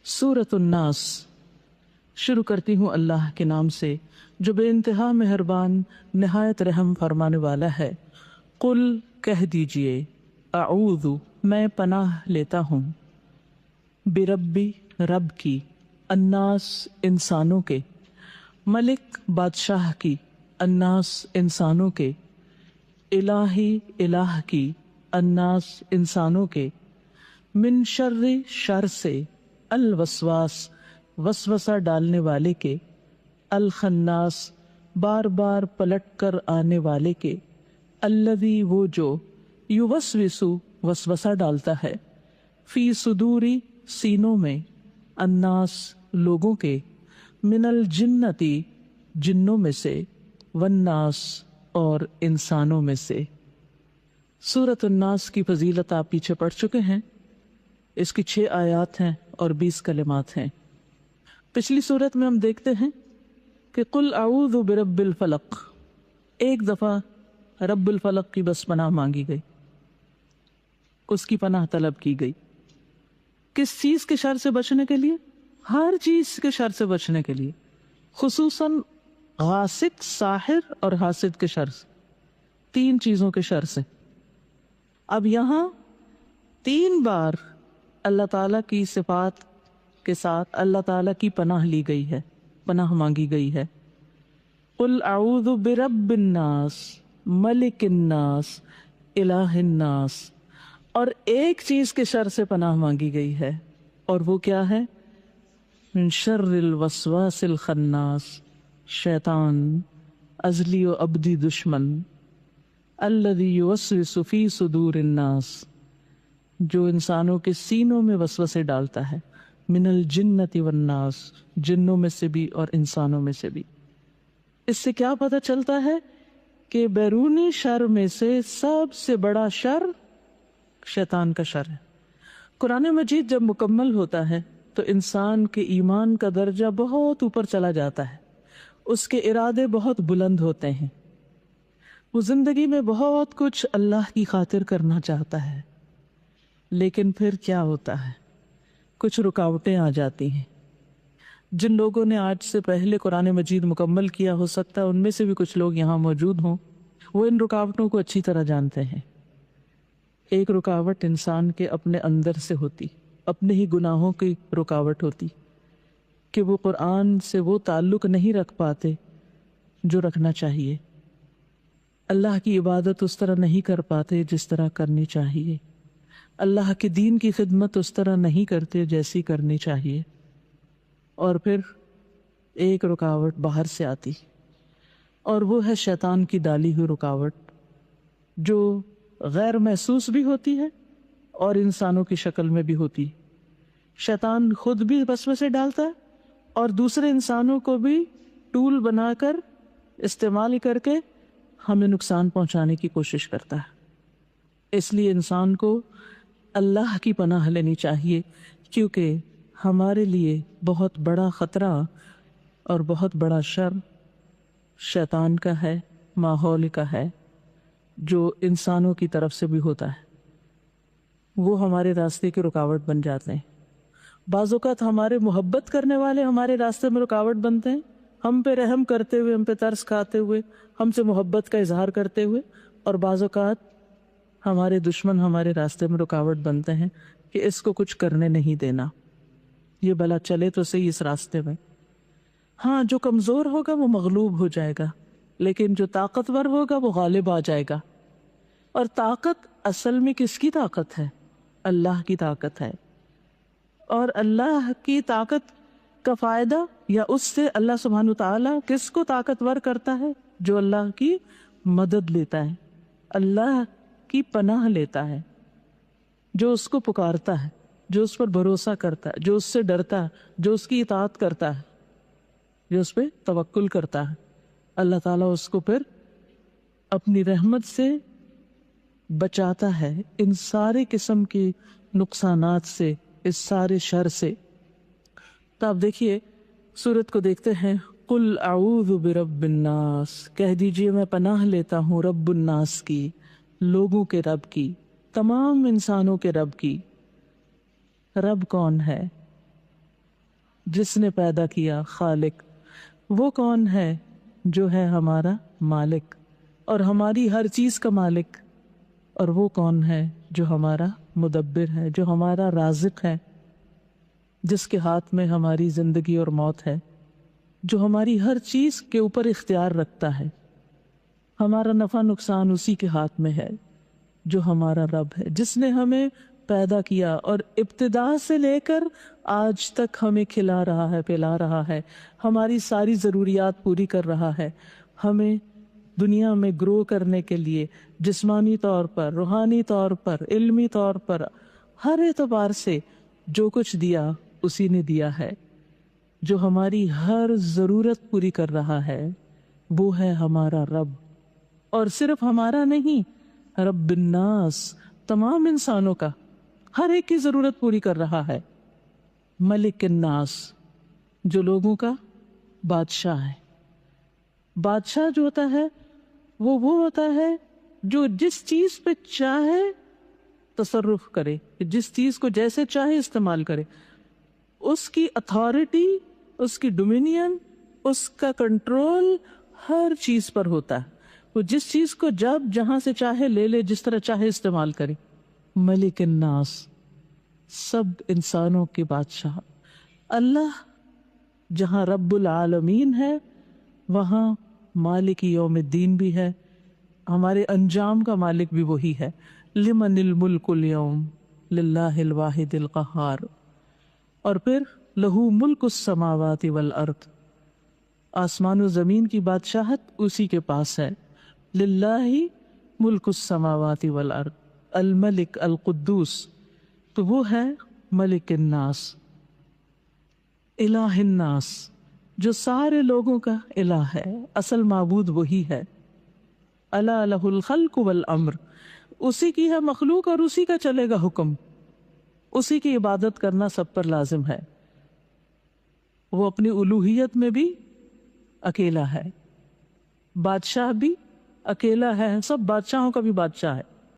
سورۃ الناس شروع کرتی ہوں اللہ کے نام سے جو بے انتہا مہربان نہایت رحم فرمانے والا ہے۔ قل کہہ دیجئے، اعوذ میں پناہ لیتا ہوں، بربی رب کی، الناس انسانوں کے، ملک بادشاہ کی، الناس انسانوں کے، الہی الہ کی، الناس انسانوں کے، من شر شر سے، الوسواس وسوسہ ڈالنے والے کے، الخناس بار بار پلٹ کر آنے والے کے، الذی وہ جو، یوسوسو وسوسہ ڈالتا ہے، فی صدوری سینوں میں، الناس لوگوں کے، من الجنتی جنوں میں سے، والناس اور انسانوں میں سے۔ سورۃ الناس کی فضیلت آپ پیچھے پڑھ چکے ہیں، اس کی 6 آیات ہیں اور 20 کلمات ہیں۔ پچھلی سورت میں ہم دیکھتے ہیں کہ قل اعوذ برب الفلق، ایک دفعہ رب الفلق کی بس پناہ مانگی گئی، اس کی پناہ طلب کی گئی۔ کس چیز کے شر سے بچنے کے لیے؟ ہر چیز کے شر سے بچنے کے لیے، خصوصاً غاسق، ساحر اور حاسد کے شر سے، 3 چیزوں کے شر سے۔ اب یہاں 3 بار اللہ تعالیٰ کی صفات کے ساتھ اللہ تعالیٰ کی پناہ لی گئی ہے، پناہ مانگی گئی ہے۔ قل اعوذ برب الناس، ملک الناس، الہ الناس، اور ایک چیز کے شر سے پناہ مانگی گئی ہے، اور وہ کیا ہے؟ من شر الوسواس الخناس، شیطان ازلی و ابدی دشمن، الذی یوسوس فی صدور الناس، جو انسانوں کے سینوں میں وسوسے ڈالتا ہے، من الجنت والناس، جنوں میں سے بھی اور انسانوں میں سے بھی۔ اس سے کیا پتہ چلتا ہے کہ بیرونی شر میں سے سب سے بڑا شر شیطان کا شر ہے۔ قرآن مجید جب مکمل ہوتا ہے تو انسان کے ایمان کا درجہ بہت اوپر چلا جاتا ہے، اس کے ارادے بہت بلند ہوتے ہیں، وہ زندگی میں بہت کچھ اللہ کی خاطر کرنا چاہتا ہے، لیکن پھر کیا ہوتا ہے؟ کچھ رکاوٹیں آ جاتی ہیں۔ جن لوگوں نے آج سے پہلے قرآن مجید مکمل کیا، ہو سکتا ہے ان میں سے بھی کچھ لوگ یہاں موجود ہوں، وہ ان رکاوٹوں کو اچھی طرح جانتے ہیں۔ ایک رکاوٹ انسان کے اپنے اندر سے ہوتی، اپنے ہی گناہوں کی رکاوٹ ہوتی کہ وہ قرآن سے وہ تعلق نہیں رکھ پاتے جو رکھنا چاہیے، اللہ کی عبادت اس طرح نہیں کر پاتے جس طرح کرنی چاہیے، اللہ کے دین کی خدمت اس طرح نہیں کرتے جیسی کرنی چاہیے، اور پھر ایک رکاوٹ باہر سے آتی، اور وہ ہے شیطان کی ڈالی ہوئی رکاوٹ، جو غیر محسوس بھی ہوتی ہے اور انسانوں کی شکل میں بھی ہوتی۔ شیطان خود بھی وسوسے ڈالتا ہے اور دوسرے انسانوں کو بھی ٹول بنا کر استعمال کر کے ہمیں نقصان پہنچانے کی کوشش کرتا ہے۔ اس لیے انسان کو اللہ کی پناہ لینی چاہیے، کیونکہ ہمارے لیے بہت بڑا خطرہ اور بہت بڑا شر شیطان کا ہے، ماحول کا ہے، جو انسانوں کی طرف سے بھی ہوتا ہے۔ وہ ہمارے راستے کی رکاوٹ بن جاتے ہیں۔ بعض اوقات ہمارے محبت کرنے والے ہمارے راستے میں رکاوٹ بنتے ہیں، ہم پہ رحم کرتے ہوئے، ہم پہ ترس کھاتے ہوئے، ہم سے محبت کا اظہار کرتے ہوئے، اور بعض اوقات ہمارے دشمن ہمارے راستے میں رکاوٹ بنتے ہیں کہ اس کو کچھ کرنے نہیں دینا، یہ بلا چلے تو صحیح اس راستے میں۔ ہاں، جو کمزور ہوگا وہ مغلوب ہو جائے گا، لیکن جو طاقتور ہوگا وہ غالب آ جائے گا۔ اور طاقت اصل میں کس کی طاقت ہے؟ اللہ کی طاقت ہے، اور اللہ کی طاقت کا فائدہ یا اس سے اللہ سبحانہ وتعالی کس کو طاقتور کرتا ہے؟ جو اللہ کی مدد لیتا ہے، اللہ کی پناہ لیتا ہے، جو اس کو پکارتا ہے، جو اس پر بھروسہ کرتا ہے، جو اس سے ڈرتا ہے، جو اس کی اطاعت کرتا ہے، جو اس پہ توکل کرتا ہے، اللہ تعالیٰ اس کو پھر اپنی رحمت سے بچاتا ہے ان سارے قسم کے نقصانات سے، اس سارے شر سے۔ تو آپ دیکھیے سورت کو دیکھتے ہیں، قل اعوذ برب الناس، کہہ دیجئے میں پناہ لیتا ہوں رب الناس کی، لوگوں کے رب کی، تمام انسانوں کے رب کی۔ رب کون ہے؟ جس نے پیدا کیا، خالق، وہ کون ہے جو ہے ہمارا مالک اور ہماری ہر چیز کا مالک، اور وہ کون ہے جو ہمارا مدبر ہے، جو ہمارا رازق ہے، جس کے ہاتھ میں ہماری زندگی اور موت ہے، جو ہماری ہر چیز کے اوپر اختیار رکھتا ہے، ہمارا نفع نقصان اسی کے ہاتھ میں ہے، جو ہمارا رب ہے، جس نے ہمیں پیدا کیا اور ابتدا سے لے کر آج تک ہمیں کھلا رہا ہے، پلا رہا ہے، ہماری ساری ضروریات پوری کر رہا ہے، ہمیں دنیا میں گرو کرنے کے لیے جسمانی طور پر، روحانی طور پر، علمی طور پر، ہر اعتبار سے جو کچھ دیا اسی نے دیا ہے، جو ہماری ہر ضرورت پوری کر رہا ہے، وہ ہے ہمارا رب، اور صرف ہمارا نہیں، رب الناس، تمام انسانوں کا، ہر ایک کی ضرورت پوری کر رہا ہے، ملک الناس، جو لوگوں کا بادشاہ ہے۔ بادشاہ جو ہوتا ہے وہ ہوتا ہے جو جس چیز پہ چاہے تصرف کرے، جس چیز کو جیسے چاہے استعمال کرے، اس کی اتھارٹی، اس کی ڈومینین، اس کا کنٹرول ہر چیز پر ہوتا ہے، وہ جس چیز کو جب جہاں سے چاہے لے لے، جس طرح چاہے استعمال کرے۔ ملک الناس، سب انسانوں کے بادشاہ اللہ، جہاں رب العالمین ہے وہاں مالک یوم الدین بھی ہے، ہمارے انجام کا مالک بھی وہی ہے۔ لمن الملک اليوم، للہ الواحد القہار، اور پھر لہو ملک السماوات والارض، آسمان و زمین کی بادشاہت اسی کے پاس ہے، للہ ملک السماوات والارض، الملک القدوس، تو وہ ہے ملک الناس، الہ الناس، جو سارے لوگوں کا الہ ہے، اصل معبود وہی ہے۔ الا لہ الخلق والامر، اسی کی ہے مخلوق اور اسی کا چلے گا حکم، اسی کی عبادت کرنا سب پر لازم ہے۔ وہ اپنی الوہیت میں بھی اکیلا ہے، بادشاہ بھی اکیلا ہے، سب بادشاہوں کا بھی بادشاہ ہے۔